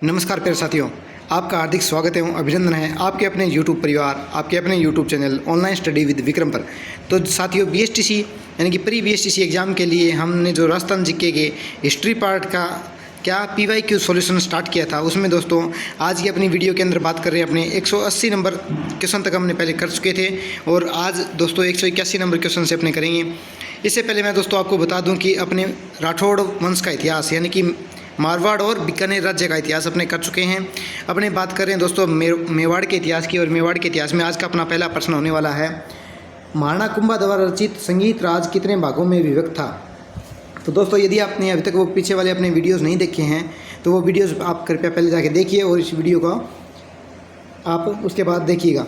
नमस्कार प्यारे साथियों, आपका हार्दिक स्वागत है, अभिनंदन है आपके अपने YouTube परिवार, आपके अपने YouTube channel online study with Vikram पर। तो साथियों, BSTC यानी कि प्री BSTC एग्ज़ाम के लिए हमने जो राजस्थान जीके के हिस्ट्री पार्ट का क्या PYQ सॉल्यूशन स्टार्ट किया था, उसमें दोस्तों आज की अपनी वीडियो के अंदर बात कर रहे हैं। अपने 180 नंबर क्वेश्चन तक हमने पहले कर चुके थे और आज दोस्तों 181 नंबर क्वेश्चन से अपने करेंगे। इससे पहले मैं दोस्तों आपको बता दूं कि अपने राठौड़ वंश का इतिहास यानी कि मारवाड़ और बीकानेर राज्य का इतिहास अपने कर चुके हैं। अपने बात करें दोस्तों मेवाड़ के इतिहास की, और मेवाड़ के इतिहास में आज का अपना पहला प्रश्न होने वाला है, महाराणा कुंभा द्वारा रचित संगीत राज कितने भागों में विभक्त था। तो दोस्तों यदि आपने अभी तक वो पीछे वाले अपने वीडियोज़ नहीं देखे हैं तो वो वीडियोज़ आप कृपया पहले जाके देखिए और इस वीडियो को आप उसके बाद देखिएगा।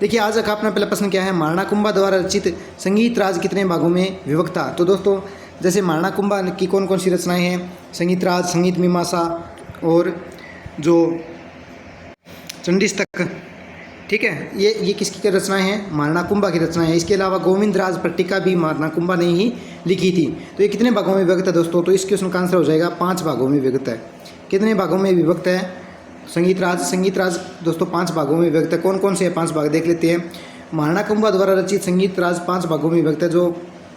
देखिए आज का अपना पहला प्रश्न क्या है, महाराणा कुंभा द्वारा रचित संगीत राज कितने भागों में विभक्त था। तो दोस्तों जैसे महाराणा कुंभा की कौन कौन सी रचनाएं हैं, संगीत राज, संगीत मीमांसा और जो चंडीस्तक, ठीक है, ये किसकी रचनाएं हैं, महाराणा कुंभा की रचनाएं हैं। इसके अलावा गोविंद राज पट्टिका भी महाराणा कुंभा ने ही लिखी थी। तो ये कितने भागों में विभक्त है दोस्तों, तो इस क्वेश्चन का आंसर हो जाएगा 5 भागों में विभक्त है। कितने भागों में विभक्त है संगीत राज दोस्तों 5 भागों में विभक्त है। कौन कौन से 5 भाग देख लेते हैं। महाराणा कुंभा द्वारा रचित संगीत राज 5 भागों में विभक्त है, जो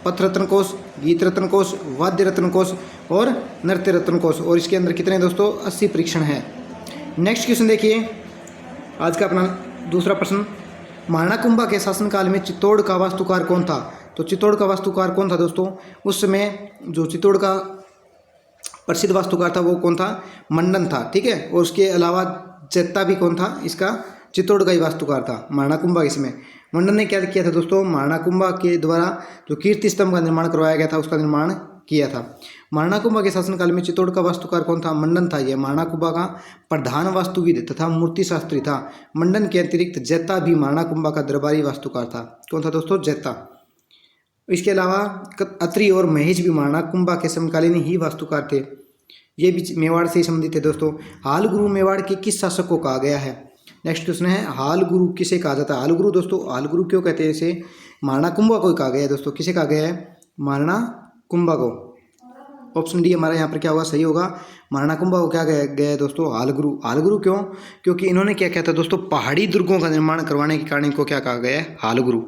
पथ रत्न कोश, गीत रत्न कोश, वाद्य रत्न कोश और नृत्य रत्न कोश। और इसके अंदर कितने दोस्तों 80 परीक्षण है। नेक्स्ट क्वेश्चन देखिए आज का अपना दूसरा प्रश्न, महाराणा कुंभा के शासनकाल में चित्तौड़ का वास्तुकार कौन था। तो चित्तौड़ का वास्तुकार कौन था दोस्तों, उस समय जो चित्तौड़ का प्रसिद्ध वास्तुकार था वो कौन था, मंडन था, ठीक है। और उसके अलावा जैता भी कौन था, इसका चित्तौड़ का ही वास्तुकार था महाराणा कुंभा के समय। मंडन ने क्या किया था दोस्तों, महाराणा कुंभा के द्वारा जो कीर्ति स्तंभ का निर्माण करवाया गया था उसका निर्माण किया था। महाराणा कुंभा के शासनकाल में चित्तौड़ का वास्तुकार कौन था, मंडन था। यह महाराणा कुंभा का प्रधान वास्तुविद तथा मूर्ति शास्त्री था। मंडन के अतिरिक्त जैता भी महाराणा कुंभा का दरबारी वास्तुकार था। कौन था दोस्तों, जैता। इसके अलावा अत्रि और महेश भी महाराणा कुंभा के समकालीन ही वास्तुकार थे। ये भी मेवाड़ से ही संबंधित है दोस्तों। हाल गुरु मेवाड़ के किस शासक को कहा गया है। नेक्स्ट क्वेश्चन है, हाल गुरु किसे कहा जाता है। हाल गुरु दोस्तों, हाल गुरु क्यों कहते हैं इसे, महाराणा कुंभा को कहा गया है दोस्तों। किसे कहा गया है, महाराणा कुंभा को। ऑप्शन डी हमारा यहाँ पर क्या होगा, सही होगा। महाराणा कुंभा को क्या गया है दोस्तों, हाल गुरु। हाल गुरु क्यों, क्योंकि इन्होंने क्या किया था दोस्तों, पहाड़ी दुर्गों का निर्माण करवाने के कारण इनको क्या कहा गया है, हाल गुरु।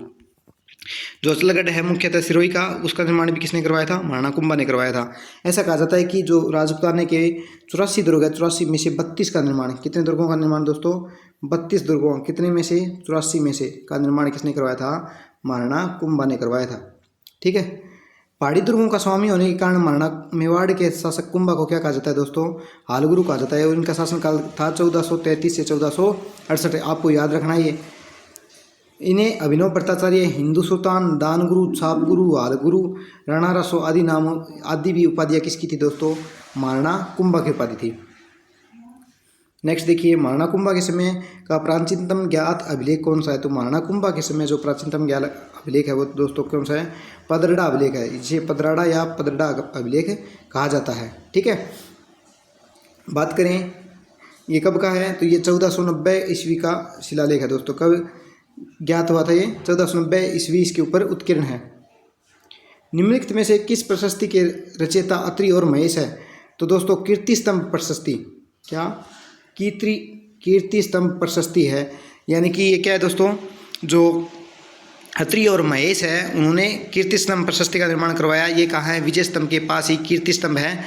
जो असलगढ़ है मुख्यतः सिरोही का, उसका निर्माण भी किसने करवाया था, महाराणा कुंभा ने करवाया था। ऐसा कहा जाता है कि जो राजपूताने के 84 दुर्ग है, 84 में से 32 का निर्माण, कितने दुर्गों का निर्माण दोस्तों, 32 दुर्गों, कितने में से 84 में से का निर्माण किसने करवाया था, महाराणा कुंभा ने करवाया था, ठीक है। पहाड़ी दुर्गों का स्वामी होने के कारण महाराणा मेवाड़ के शासक कुंभा को क्या कहा जाता है दोस्तों, हाल गुरु कहा जाता है। और इनका शासनकाल था 1433 से 1468। आपको याद रखना ये। इन्हें अभिनव भट्टाचार्य, हिंदू सुल्तान, दान गुरु, छाप गुरु, हाल गुरु, राणा रसो आदि नामों आदि भी उपाधियाँ किसकी थी दोस्तों, महाराणा कुंभा की उपाधि थी। नेक्स्ट देखिए, महाराणा कुंभा के समय का प्राचीनतम ज्ञात अभिलेख कौन सा है। तो महाराणा कुंभा के समय जो प्राचीनतम ज्ञात अभिलेख है वो दोस्तों कौन सा है, पदरड़ा अभिलेख है। इसे पदराड़ा या पदरड़ा अभिलेख कहा जाता है, ठीक है। बात करें ये कब का है, तो ये 1490 ईस्वी का शिलालेख है दोस्तों। कब ज्ञात हुआ था ये, 1490 ईस्वी इसके ऊपर उत्कीर्ण है। निम्नलिखित में से किस प्रशस्ति के रचयिता अत्रि और महेश है। तो दोस्तों कीर्ति स्तंभ प्रशस्ति, क्या कीर्ति स्तंभ प्रशस्ति है। यानी कि ये क्या है दोस्तों, जो अत्रि और महेश है उन्होंने कीर्ति स्तंभ प्रशस्ति का निर्माण करवाया। ये कहाँ है, विजय स्तंभ के पास ही कीर्ति स्तंभ है,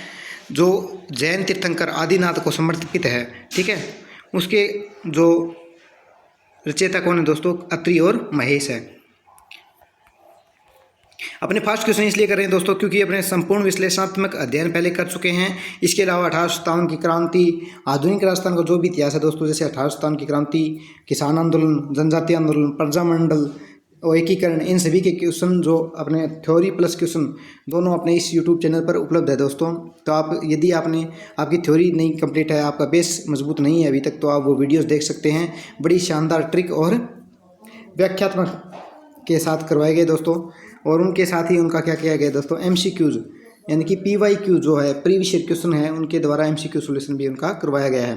जो जैन तीर्थंकर आदिनाथ को समर्पित है, ठीक है। उसके जो रचयिता कौन है दोस्तों, अत्रि और महेश है। अपने फर्स्ट क्वेश्चन इसलिए कर रहे हैं दोस्तों क्योंकि अपने संपूर्ण विश्लेषणात्मक अध्ययन पहले कर चुके हैं। इसके अलावा 1857 की क्रांति, आधुनिक राजस्थान का जो भी इतिहास है दोस्तों, जैसे 1857 की क्रांति, किसान आंदोलन, जनजातीय आंदोलन, प्रजामंडल और एकीकरण, इन सभी के क्वेश्चन जो अपने थ्योरी प्लस क्वेश्चन दोनों अपने इस यूट्यूब चैनल पर उपलब्ध है दोस्तों। तो आप यदि आपकी थ्योरी नहीं कंप्लीट है, आपका बेस मजबूत नहीं है अभी तक, तो आप वो वीडियोस देख सकते हैं। बड़ी शानदार ट्रिक और व्याख्यात्मक के साथ करवाए गए दोस्तों। और उनके साथ ही उनका क्या किया गया दोस्तों, MCQs यानी कि PYQ जो है प्रीवियस ईयर क्वेश्चन है उनके द्वारा MCQ सॉल्यूशन भी उनका करवाया गया है।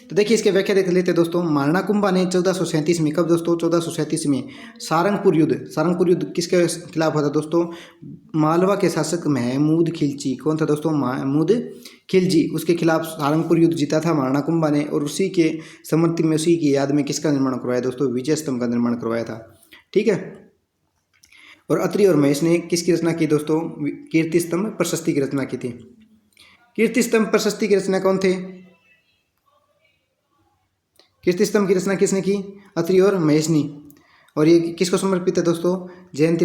तो देखिए इसके व्याख्या देख लेते हैं दोस्तों। महाराणा कुंभा ने 1437 में, कब दोस्तों 1437 में सारंगपुर युद्ध किसके खिलाफ हुआ था दोस्तों? मालवा के शासक महमूद खिलजी। कौन था दोस्तों? महमूद खिलजी, उसके खिलाफ सारंगपुर युद्ध जीता था महाराणा कुंभा ने, और उसी के समर्थन में, उसी की याद में किसका निर्माण करवाया दोस्तों? विजय स्तंभ का निर्माण करवाया था। ठीक है। और अत्रि और महेश ने किसकी रचना की दोस्तों? कीर्ति स्तंभ प्रशस्ति की रचना की थी। कीर्ति स्तंभ प्रशस्ति की रचना कौन थे? कीर्ति स्तंभ की रचना किसने की? अत्रि और महेश ने। और ये किसको समर्पित है दोस्तों? जैन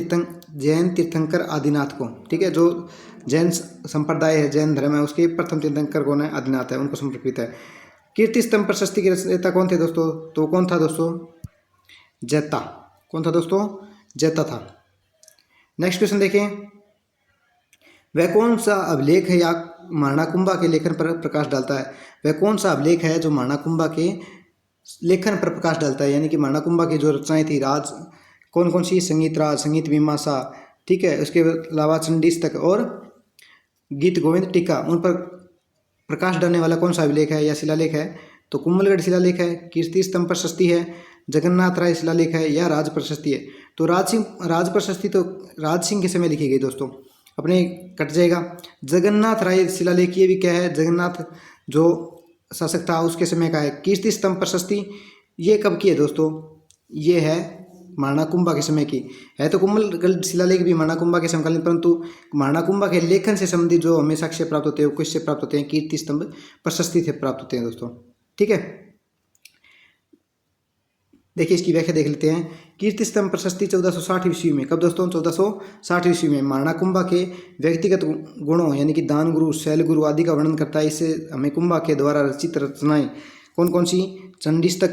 तीर्थंकर आदिनाथ को। ठीक है, जो जैन संप्रदाय है, जैन धर्म है, उसके प्रथम तीर्थंकर कौन है? आदिनाथ है, उनको समर्पित है। कीर्ति स्तंभ प्रशस्ति के रचयिता कौन थे दोस्तों? तो कौन था दोस्तों? जैता। कौन था दोस्तों? जैता था। नेक्स्ट क्वेश्चन देखें। वह कौन सा अभिलेख है या महाराणा कुंभा के लेखन पर प्रकाश डालता है? वह कौन सा अभिलेख है जो महाराणा कुंभा के लेखन पर प्रकाश डालता है? यानी कि महाराणा कुंभा की जो रचनाएं थी, राज कौन कौन सी? संगीत राज, संगीत मीमांसा, ठीक है, उसके अलावा चंडीस्तक और गीत गोविंद टीका, उन पर प्रकाश डालने वाला कौन सा अभिलेख है या शिलालेख है? तो कुंभलगढ़ शिलालेख है, कीर्ति स्तंभ प्रशस्ति है, जगन्नाथ राय शिलालेख है, या राज प्रशस्ति है? तो राज प्रशस्ति तो राज सिंह के समय लिखी गई दोस्तों, अपने कट जाएगा। जगन्नाथ राय शिलालेख ये भी क्या है? जगन्नाथ जो शासक था उसके समय का है। कीर्ति स्तंभ प्रशस्ति ये कब की है दोस्तों? ये है महाराणा कुंभा के समय की है। तो कुंभलगढ़ शिलालेख भी महाराणा कुंभा के समकालीन, परंतु महाराणा कुंभा के लेखन से संबंधित जो हमें साक्ष्य प्राप्त होते हैं वो किससे प्राप्त होते हैं? कीर्ति स्तंभ प्रशस्ति से प्राप्त होते हैं दोस्तों। ठीक है, देखिए इसकी व्याख्या देख लेते हैं। कीर्ति स्तंभ प्रशस्ति 1460 ईस्वी में, कब दोस्तों? 1460 ईस्वी में महाराणा कुंभा के व्यक्तिगत गुणों यानी कि दान गुरु, शैल गुरु आदि का वर्णन करता है। इससे हमें कुंभा के द्वारा रचित रचनाएं कौन कौन सी? चंडीस्तक,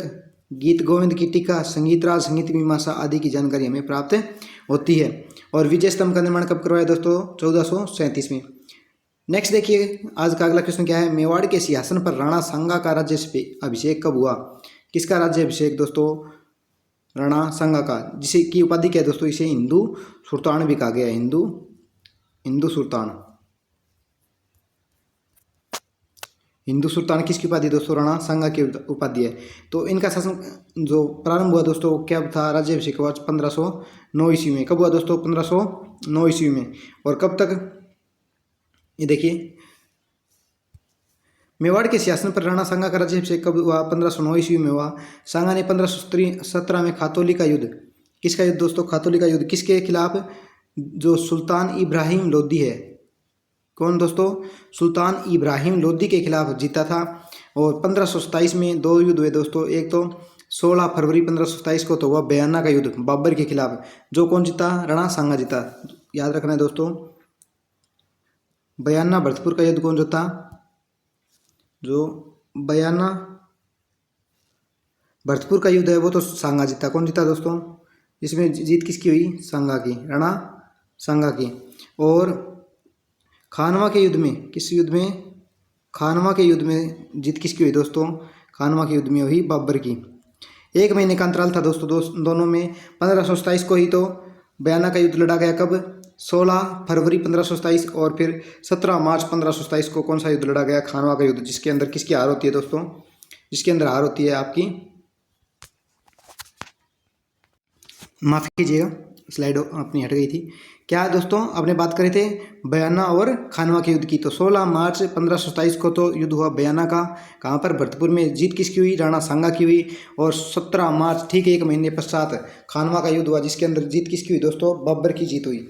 गीत गोविंद की टीका, संगीत राज, संगीत मीमांसा आदि की जानकारी हमें प्राप्त होती है। और विजय स्तंभ का निर्माण कब करवाया दोस्तों? 1437 में। नेक्स्ट देखिए आज का अगला क्वेश्चन क्या है। मेवाड़ के सिंहासन पर राणा सांगा का राज्य अभिषेक कब हुआ? किसका राज्य अभिषेक दोस्तों? राणा सांगा का, जिसे की उपाधि क्या है दोस्तों? इसे हिंदू सुल्तान भी कहा गया है। हिंदू सुल्तान किसकी उपाधि दोस्तों? राणा सांगा की उपाधि है। तो इनका शासन जो प्रारंभ हुआ दोस्तों क्या था? राज्याभिषेक हुआ 1509 ईस्वी में। कब हुआ दोस्तों? 1509 ईस्वी में। और कब तक? ये देखिए मेवाड़ के सिंहासन पर राणा सांगा का राज्याभिषेक कब हुआ? 1509 ईस्वी में हुआ। सांगा ने 1517 में खातौली का युद्ध, किसका युद्ध दोस्तों? खातौली का युद्ध किसके खिलाफ? जो सुल्तान इब्राहिम लोदी है। कौन दोस्तों? सुल्तान इब्राहिम लोदी के खिलाफ जीता था। और 1527 में दो युद्ध हुए दोस्तों। एक तो 16 फरवरी 1527 को तो हुआ बयाना का युद्ध बाबर के खिलाफ, जो कौन जीता? राणा सांगा जीता। याद रखना है दोस्तों, बयाना भरतपुर का युद्ध कौन जीता? जो बयाना भरतपुर का युद्ध है वो तो सांगा जीता। कौन जीता दोस्तों? इसमें जीत किसकी हुई? सांगा की, राणा सांगा की। और खानवा के युद्ध में, किस युद्ध में? खानवा के युद्ध में जीत किसकी हुई दोस्तों? खानवा के युद्ध में हुई बाबर की। 1 महीने का अंतराल था दोस्तों दोनों में। 1527 को ही तो बयाना का युद्ध लड़ा गया। कब? 16 फरवरी 1527। और फिर 17 मार्च 1527 को कौन सा युद्ध लड़ा गया? खानवा का युद्ध, जिसके अंदर किसकी हार होती है दोस्तों? जिसके अंदर हार होती है आपकी, माफ़ कीजिएगा स्लाइड अपनी हट गई थी। क्या दोस्तों आपने बात करी थे बयाना और खानवा के युद्ध की। तो 16 मार्च 1527 को तो युद्ध हुआ बयाना का। कहाँ पर? भरतपुर में। जीत किसकी हुई? राणा सांगा की हुई। और 17 मार्च ठीक 1 महीने पश्चात खानवा का युद्ध हुआ, जिसके अंदर जीत किसकी हुई दोस्तों? बाबर की जीत हुई।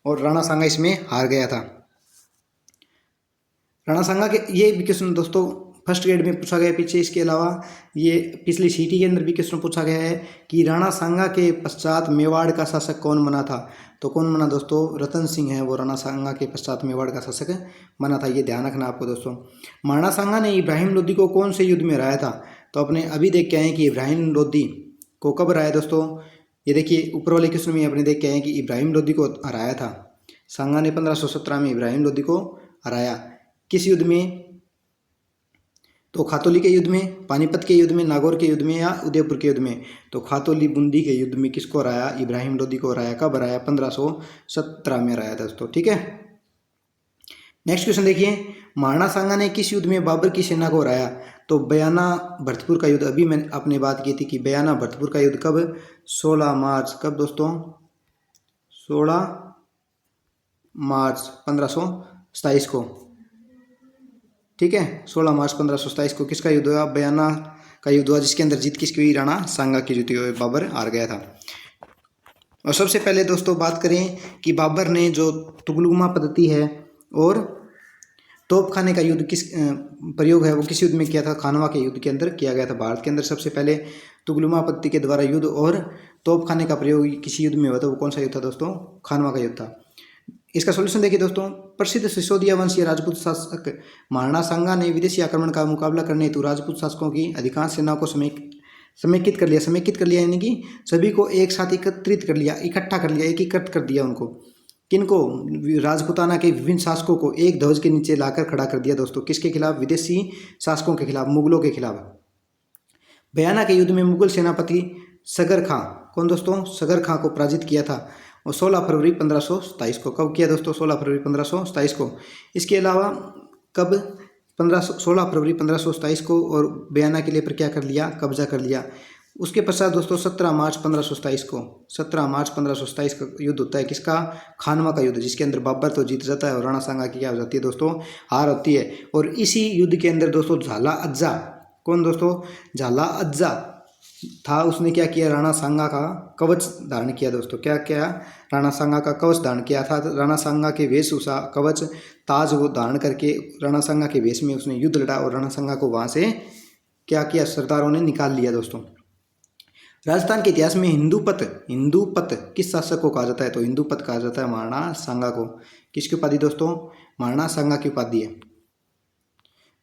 और राणा सांगा इसमें हार गया था। राणा सांगा के ये भी क्वेश्चन दोस्तों फर्स्ट ग्रेड में पूछा गया पीछे। इसके अलावा ये पिछली सीटी के अंदर भी क्वेश्चन पूछा गया है कि राणा सांगा के पश्चात मेवाड़ का शासक कौन बना था? तो कौन बना दोस्तों? रतन सिंह है वो राणा सांगा के पश्चात मेवाड़ का शासक बना था। ये ध्यान रखना आपको दोस्तों। महाराणा सांगा ने इब्राहिम लोदी को कौन से युद्ध में हराया था? तो अपने अभी देख के आए कि इब्राहिम लोदी को कब हराया दोस्तों? ये देखिए ऊपर वाले क्वेश्चन में अपने देख के आए कि इब्राहिम लोदी को हराया था। सांगा ने 1517 में इब्राहिम लोदी को हराया। किस युद्ध में? तो खातौली के युद्ध में, पानीपत के युद्ध में, नागौर के युद्ध में, या उदयपुर के युद्ध में? तो खातौली बूंदी के युद्ध में किसको हराया? इब्राहिम लोदी को हराया। कब हराया? 1517 में हराया दोस्तों। ठीक है, नेक्स्ट क्वेश्चन देखिए, महाराणा सांगा ने किस युद्ध में बाबर की सेना को हराया? तो बयाना भरतपुर का युद्ध। अभी मैंने आपने बात की थी कि बयाना भरतपुर का युद्ध कब? 16 मार्च। कब दोस्तों? 16 मार्च 1527 को। ठीक है, 16 मार्च 1527 को किसका युद्ध हुआ? बयाना का युद्ध हुआ, जिसके अंदर जीत किसकी हुई? राणा सांगा की जीती हुई, बाबर हार गया था। और सबसे पहले दोस्तों बात करें कि बाबर ने जो तुगलुमा पद्धति है और तोपखाने का युद्ध किस प्रयोग है वो किस युद्ध में किया था? खानवा के युद्ध के अंदर किया गया था। भारत के अंदर सबसे पहले तुगलुमा पद्धति के द्वारा युद्ध और तोपखाने का प्रयोग किसी युद्ध में हुआ था, वो कौन सा युद्ध था दोस्तों? खानवा का युद्ध था। इसका सॉल्यूशन देखिए दोस्तों, प्रसिद्ध सिसोदिया वंशीय राजपूत शासक महाराणा सांगा ने विदेशी आक्रमण का मुकाबला करने हेतु राजपूत शासकों की अधिकांश सेनाओं को समेकित कर लिया यानी कि सभी को एक साथ एकत्रित कर लिया, इकट्ठा कर लिया, एकीकृत कर दिया उनको। किनको? राजपूताना के विभिन्न शासकों को एक ध्वज के नीचे लाकर खड़ा कर दिया दोस्तों। किसके खिलाफ? विदेशी शासकों के खिलाफ, मुगलों के खिलाफ। बयाना के युद्ध में मुगल सेनापति सगर खां, कौन दोस्तों? सगर खां को पराजित किया था, और 16 फरवरी 1527 को। कब किया दोस्तों? 16 फरवरी 1527 को। इसके अलावा कब? 16 फरवरी 1527 को, और बयाना के लिए पर क्या कर लिया? कब्जा कर लिया। उसके पश्चात दोस्तों 17 मार्च 1527 को, 17 मार्च 1527 का युद्ध होता है किसका? खानवा का युद्ध, जिसके अंदर बाबर तो जीत जाता है और राणा सांगा की क्या हो जाती है दोस्तों? हार होती है। और इसी युद्ध के अंदर दोस्तों झाला अज्जा, कौन दोस्तों? झाला अज्जा था, उसने क्या किया? राणा सांगा का कवच धारण किया दोस्तों। क्या क्या? राणा सांगा का कवच धारण किया था। राणा सांगा के वेशभूषा, कवच, ताज वो धारण करके राणा सांगा के वेश में उसने युद्ध लड़ा और राणा सांगा को वहाँ से क्या किया? सरदारों ने निकाल लिया दोस्तों। राजस्थान के इतिहास में हिंदूपत किस शासक को कहा जाता है? तो हिंदूपत कहा जाता है महाराणा सांगा को। किसकी उपाधि दोस्तों? महाराणा सांगा की उपाधि है।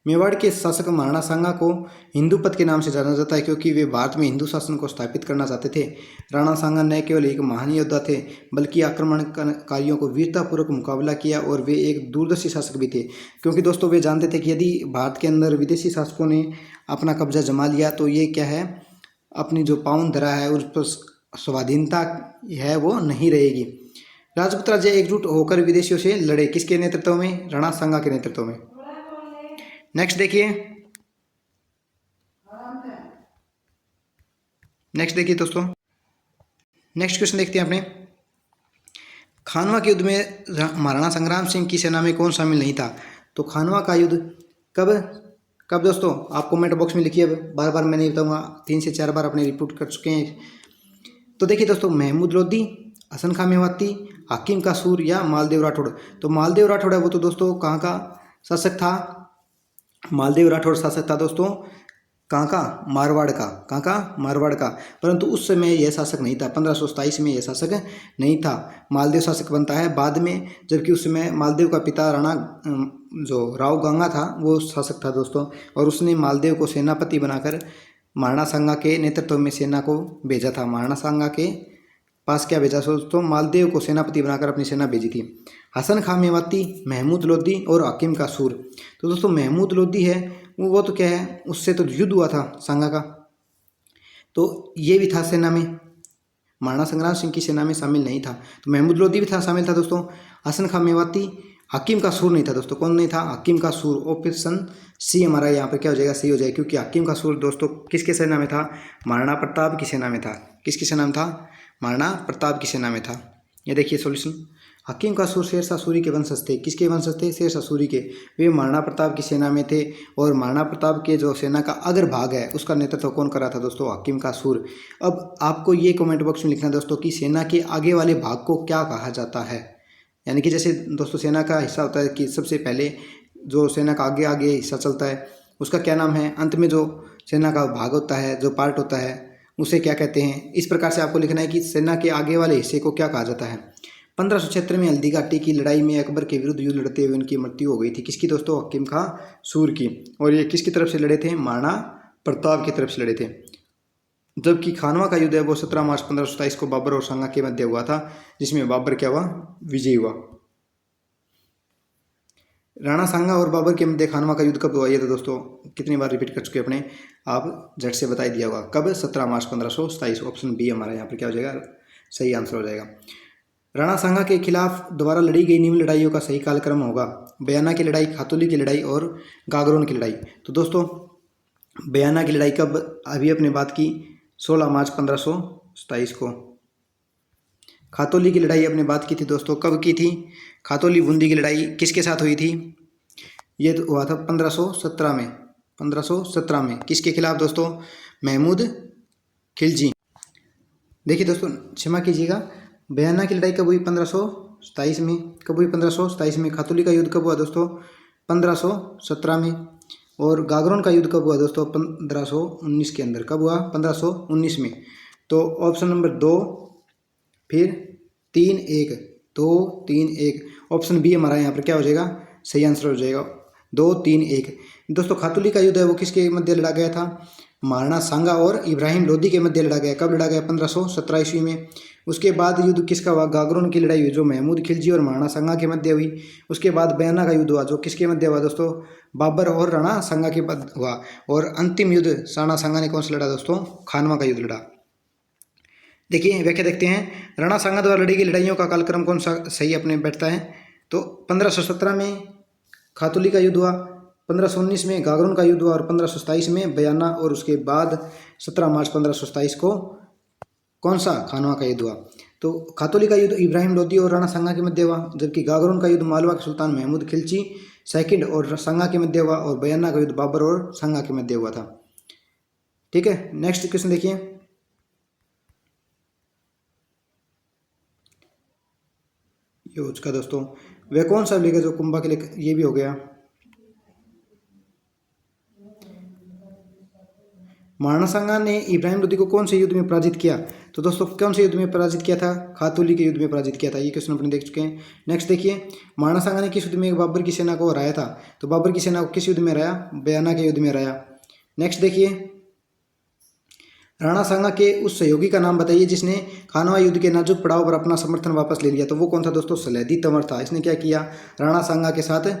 मेवाड़ के शासक महाराणा सांगा को हिंदूपत के नाम से जाना जाता है क्योंकि वे भारत में हिंदू शासन को स्थापित करना चाहते थे। राणा सांगा न केवल एक महान योद्धा थे बल्कि आक्रमणकारियों को वीरतापूर्वक मुकाबला किया, और वे एक दूरदर्शी शासक भी थे, क्योंकि दोस्तों वे जानते थे कि यदि भारत के अंदर विदेशी शासकों ने अपना कब्जा जमा लिया तो ये क्या है? अपनी जो पाउन धरा है उस पर स्वाधीनता है वो नहीं रहेगी। राजपूत राज्य एकजुट होकर विदेशियों से लड़े, किसके नेतृत्व में? राणा सांगा के नेतृत्व में। नेक्स्ट देखिए, दोस्तों नेक्स्ट क्वेश्चन देखते हैं अपने। खानवा के युद्ध में महाराणा संग्राम सिंह की सेना में कौन शामिल नहीं था? तो खानवा का युद्ध कब दोस्तों? आप कमेंट बॉक्स में लिखिए, बार बार मैं नहीं बताऊंगा, 3 से 4 बार अपने रिपोर्ट कर चुके हैं। तो देखिए दोस्तों, महमूद लोधी, हसन खां मेवाती, हाकिम कासूर या मालदेव राठौड़। तो मालदेव राठौड़ है वो तो दोस्तों कहाँ का शासक था? मालदेव राठौड़ शासक था दोस्तों कहाँ का? मारवाड़ का। कहाँ का? मारवाड़ का। परंतु उस समय यह शासक नहीं था, 1527 में यह शासक नहीं था। मालदेव शासक बनता है बाद में, जबकि उस समय मालदेव का पिता राणा जो राव गंगा था वो शासक था दोस्तों, और उसने मालदेव को सेनापति बनाकर महाराणा सांगा के नेतृत्व में सेना को भेजा था। महाराणा सांगा के पास क्या भेजा दोस्तों? मालदेव को सेनापति बनाकर अपनी सेना भेजी थी। हसन खां मेवाती, महमूद लोधी और हाकिम कासूर। तो दोस्तों महमूद लोधी है वो तो क्या है? उससे तो युद्ध हुआ था सांगा का, तो ये भी था सेना में, महाराणा संग्राम सिंह की सेना में शामिल नहीं था। तो महमूद लोधी भी था, शामिल था दोस्तों। हसन खां मेवाती, हाकिम कासूर नहीं था दोस्तों। कौन नहीं था? हाकिम कासूर। ऑप्शन सी हमारा यहाँ पर क्या हो जाएगा? सही हो जाएगा, क्योंकि हाकिम कासूर दोस्तों किसके सेना में था? महाराणा प्रताप की सेना में था। किसकी सेना में था? महाराणा प्रताप की सेना में था। ये देखिए सॉल्यूशन। हाकिम कासूर शेरशाह सूरी के वंशज थे। किसके वंशज थे? शेरशाह सूरी के। वे महाराणा प्रताप की सेना में थे, और महाराणा प्रताप के जो सेना का अग्र भाग है उसका नेतृत्व कौन कर रहा था दोस्तों? हाकिम कासूर। अब आपको ये कमेंट बॉक्स में लिखना है दोस्तों कि सेना के आगे वाले भाग को क्या कहा जाता है। यानी कि जैसे दोस्तों सेना का हिस्सा होता है कि सबसे पहले जो सेना का आगे आगे हिस्सा चलता है उसका क्या नाम है, अंत में जो सेना का भाग होता है, जो पार्ट होता है, उसे क्या कहते हैं। इस प्रकार से आपको लिखना है कि सेना के आगे वाले हिस्से को क्या कहा जाता है। 1576 में हल्दी घाटी की लड़ाई में अकबर के विरुद्ध युद्ध लड़ते हुए उनकी मृत्यु हो गई थी। किसकी दोस्तों? हाकिम कासूर की। और ये किसकी तरफ से लड़े थे? महाराणा प्रताप की तरफ से लड़े थे। जबकि खानवा का युद्ध है वो 17 मार्च 1527 को बाबर और सांगा के मध्य हुआ था, जिसमें बाबर क्या हुआ? विजयी हुआ। राणा सांगा और बाबर के मध्य खानवा का युद्ध कब हुआ? ये तो दोस्तों कितनी बार रिपीट कर चुके अपने आप झट से बता दिया होगा। कब? 17 मार्च 1527। ऑप्शन बी हमारा यहाँ पर क्या हो जाएगा? सही आंसर हो जाएगा। राणा सांगा के खिलाफ द्वारा लड़ी गई निम्न लड़ाइयों का सही कालक्रम होगा। बयाना की लड़ाई, खातौली की लड़ाई और गागरोन की लड़ाई। तो दोस्तों बयाना की लड़ाई कब, अभी अपने बात की 16 मार्च 1527 को। खातौली की लड़ाई अपने बात की थी दोस्तों, कब की थी? खातौली बूंदी की लड़ाई किसके साथ हुई थी? ये तो हुआ था 1517 में। 1517 में किसके खिलाफ दोस्तों? महमूद खिलजी। देखिए दोस्तों क्षमा कीजिएगा, बयाना की लड़ाई कब हुई? 1527 में। कब हुई? 1527 में। खातौली का युद्ध कब हुआ दोस्तों? 1517 में। और गागरोन का युद्ध कब हुआ दोस्तों? 1519 के अंदर। कब हुआ? 1519 में। तो ऑप्शन नंबर 2, फिर 3, 1, 2, 3, 1, ऑप्शन बी हमारा यहाँ पर क्या हो जाएगा? सही आंसर हो जाएगा 2, 3, 1। दोस्तों खातौली का युद्ध है वो किसके मध्य लड़ा गया था? महाराणा सांगा और इब्राहिम लोदी के मध्य लड़ा गया। कब लड़ा गया? 1517 ईस्वी में। उसके बाद युद्ध किसका हुआ? गागरोन की लड़ाई हुई जो महमूद खिलजी और महाराणा सांगा के मध्य हुई। उसके बाद बयाना का युद्ध हुआ जो किसके मध्य हुआ दोस्तों? बाबर और राणा सांगा के मध्य हुआ। और अंतिम युद्ध राणा सांगा ने कौन सा लड़ा दोस्तों? खानवा का युद्ध लड़ा। देखिए व्याख्या देखते हैं, राणा सांगा द्वारा लड़ी गई लड़ाइयों का कालक्रम कौन सा सही अपने बैठता है? तो 1517 में खातौली का युद्ध हुआ, 1519 में गागरोन का युद्ध हुआ और 1527 में बयाना, और उसके बाद 17 मार्च 1527 को कौन सा? खानवा का युद्ध हुआ। तो खातौली का युद्ध इब्राहिम लोदी और राणा सांगा के मध्य हुआ, जबकि गागरोन का युद्ध मालवा के सुल्तान महमूद खिलजी सेकंड और सांगा के मध्य हुआ, और बयाना का युद्ध बाबर और सांगा के मध्य हुआ था। ठीक है, नेक्स्ट क्वेश्चन देखिए। यूज का दोस्तों वह कौन सा विलेज है जो कुंभा के लिए, ये भी हो गया। महाराणा सांगा ने इब्राहिम लोदी को कौन से युद्ध में पराजित किया? तो दोस्तों कौन से युद्ध में पराजित किया था? खातौली के युद्ध में पराजित किया था। ये क्वेश्चन अपने देख चुके हैं। नेक्स्ट देखिए, महाराणा सांगा ने किस युद्ध में बाबर की सेना को हराया था? तो बाबर की सेना को किस युद्ध में हराया? बयाना के युद्ध में हराया। नेक्स्ट देखिए, राणा सांगा के उस सहयोगी का नाम बताइए जिसने खानवा युद्ध के नाजुक पड़ाव पर अपना समर्थन वापस ले लिया। तो वो कौन था दोस्तों? सलेदी तंवर था। इसने क्या किया? राणा सांगा के साथ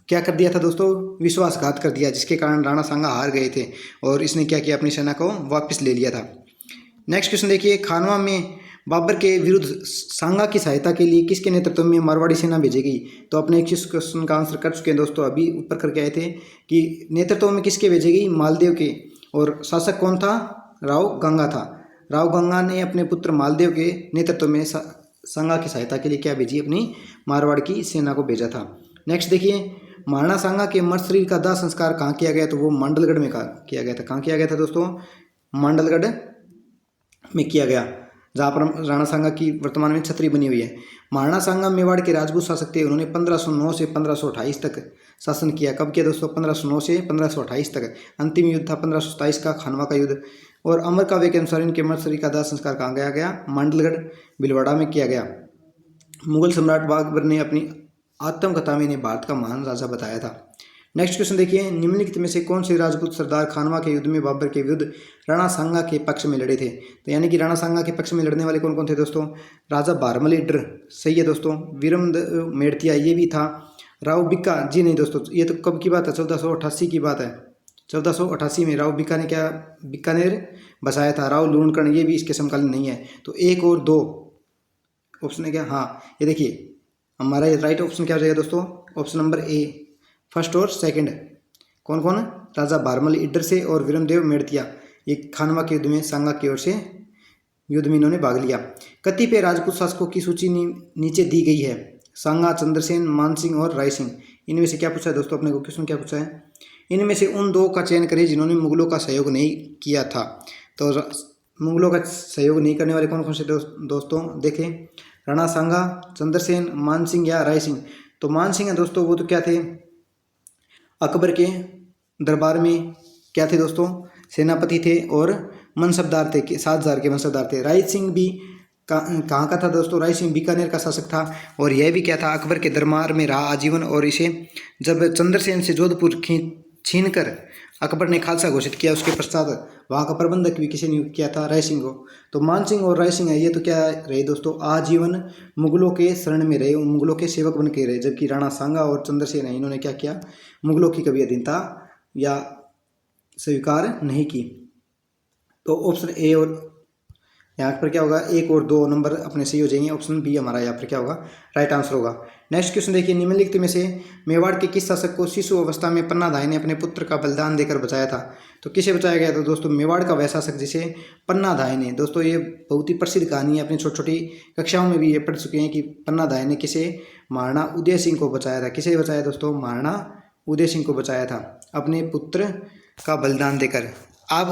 क्या कर दिया था दोस्तों? विश्वासघात कर दिया, जिसके कारण राणा सांगा हार गए थे और इसने क्या किया? अपनी सेना को वापस ले लिया था। नेक्स्ट क्वेश्चन देखिए, खानवा में बाबर के विरुद्ध सांगा की सहायता के लिए किसके नेतृत्व में मारवाड़ी सेना भेजी गई? तो अपने एक क्वेश्चन का आंसर कर चुके हैं दोस्तों, अभी ऊपर करके आए थे कि नेतृत्व में किसके भेजी गई? मालदेव के। और शासक कौन था? राव गंगा था। राव गंगा ने अपने पुत्र मालदेव के नेतृत्व में सांगा की सहायता के लिए क्या भेजी? अपनी मारवाड़ की सेना को भेजा था। नेक्स्ट देखिए, महाराणा सांगा के मृत शरीर का दाह संस्कार कहाँ किया गया? तो वो मांडलगढ़ में किया गया था। कहाँ किया गया था दोस्तों? मांडलगढ़ में किया गया, जहाँ पर राणा सांगा की वर्तमान में छतरी बनी हुई है। महाराणा सांगा मेवाड़ के राजपूत शासक थे। उन्होंने 1509 से 1528 तक शासन किया। कब किया दोस्तों? 1509 से 1528 तक। अंतिम युद्ध था 1527 का, खानवा का युद्ध। और अमर काव्य के अनुसार इनके मृत शरीर का दाह संस्कार कहाँ किया गया? मांडलगढ़ भीलवाड़ा में किया गया। मुगल सम्राट बाबर ने अपनी आत्मकथा में इन्हें भारत का महान राजा बताया था। नेक्स्ट क्वेश्चन देखिए, निम्नलिखित में से कौन से राजपूत सरदार खानवा के युद्ध में बाबर के विरुद्ध राणा सांगा के पक्ष में लड़े थे? तो यानी कि राणा सांगा के पक्ष में लड़ने वाले कौन कौन थे दोस्तों? राजा बारमल इड्र, सही है दोस्तों। वीरमद मेड़तिया, ये भी था। राव बिक्का, जी नहीं दोस्तों, ये तो कब की बात है? 1488 की बात है। 1488 में राव बिक्का ने क्या बीकानेर बसाया था। राव लूणकर्ण, ये भी इसके समकालीन नहीं है। तो 1 और 2 ऑप्शन है क्या? हाँ, ये देखिए हमारा राइट ऑप्शन क्या हो जाएगा दोस्तों? ऑप्शन नंबर ए, फर्स्ट और सेकंड। कौन कौन? राजा बारमल इड्डर से और वीरमदेव मेड़तिया, ये खानवा के युद्ध में सांगा की ओर से युद्ध में इन्होंने भाग लिया। कतिपय राजपूत शासकों की सूची नीचे दी गई है। सांगा, चंद्रसेन, मानसिंह और राय सिंह। इनमें से क्या पूछा है दोस्तों? अपने को क्वेश्चन क्या पूछा है? इनमें से उन 2 का चयन करें जिन्होंने मुगलों का सहयोग नहीं किया था। तो मुगलों का सहयोग नहीं करने वाले कौन कौन से दोस्तों देखें? राणा सांगा, चंद्रसेन, मानसिंह या राय सिंह। तो मानसिंह है दोस्तों, वो तो क्या थे? अकबर के दरबार में क्या थे दोस्तों? सेनापति थे और मनसबदार थे, 7000 के मनसबदार थे। राय सिंह भी कहाँ का था दोस्तों? राय सिंह बीकानेर का शासक था और यह भी क्या था? अकबर के दरबार में रहा आजीवन। और इसे जब चंद्रसेन से जोधपुर छीन कर अकबर ने खालसा घोषित किया, उसके पश्चात वहाँ का प्रबंधक भी किसे नियुक्त किया था? राय सिंह को। तो मानसिंह और राय सिंह है, ये तो क्या रहे दोस्तों? आजीवन मुगलों के शरण में रहे, मुगलों के सेवक बन के रहे। जबकि राणा सांगा और चंद्रसेन है, इन्होंने क्या किया? मुगलों की कभी अधीनता या स्वीकार नहीं की। तो ऑप्शन ए और यहाँ पर क्या होगा, 1 और 2 नंबर अपने सही हो जाएंगे। ऑप्शन बी हमारा यहाँ पर क्या होगा, राइट आंसर होगा। नेक्स्ट क्वेश्चन देखिए, निम्नलिखित में से मेवाड़ के किस शासक को शिशु अवस्था में पन्नाधाय ने अपने पुत्र का बलिदान देकर बचाया था? तो किसे बचाया गया था दोस्तों? मेवाड़ का वह शासक जिसे पन्नाधाय ने, दोस्तों ये बहुत ही प्रसिद्ध कहानी है, अपनी छोटी छोटी कक्षाओं में भी ये पढ़ चुके हैं कि पन्नाधाय ने किसे, महाराणा उदय सिंह को बचाया था। किसे बचाया दोस्तों? महाराणा उदय सिंह को बचाया था अपने पुत्र का बलिदान देकर। अब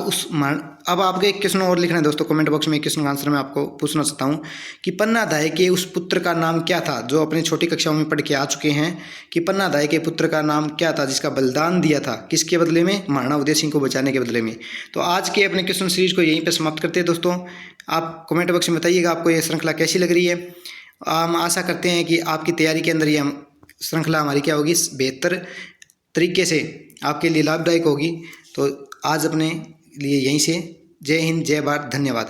आपको एक क्वेश्चन और लिखना है दोस्तों कमेंट बॉक्स में। एक क्वेश्चन का आंसर मैं आपको पूछना चाहता हूँ कि पन्नाधाय के उस पुत्र का नाम क्या था, जो अपनी छोटी कक्षाओं में पढ़ के आ चुके हैं कि पन्नाधाय के पुत्र का नाम क्या था जिसका बलिदान दिया था, किसके बदले में? महाराणा उदय सिंह को बचाने के बदले में। तो आज के अपने क्वेश्चन सीरीज को यहीं पर समाप्त करते हैं दोस्तों। आप कमेंट बॉक्स में बताइएगा आपको ये श्रृंखला कैसी लग रही है। हम आशा करते हैं कि आपकी तैयारी के अंदर ये श्रृंखला हमारी क्या होगी, बेहतर तरीके से आपके लिए लाभदायक होगी। तो आज अपने लिए यहीं से जय हिंद, जय भारत, धन्यवाद।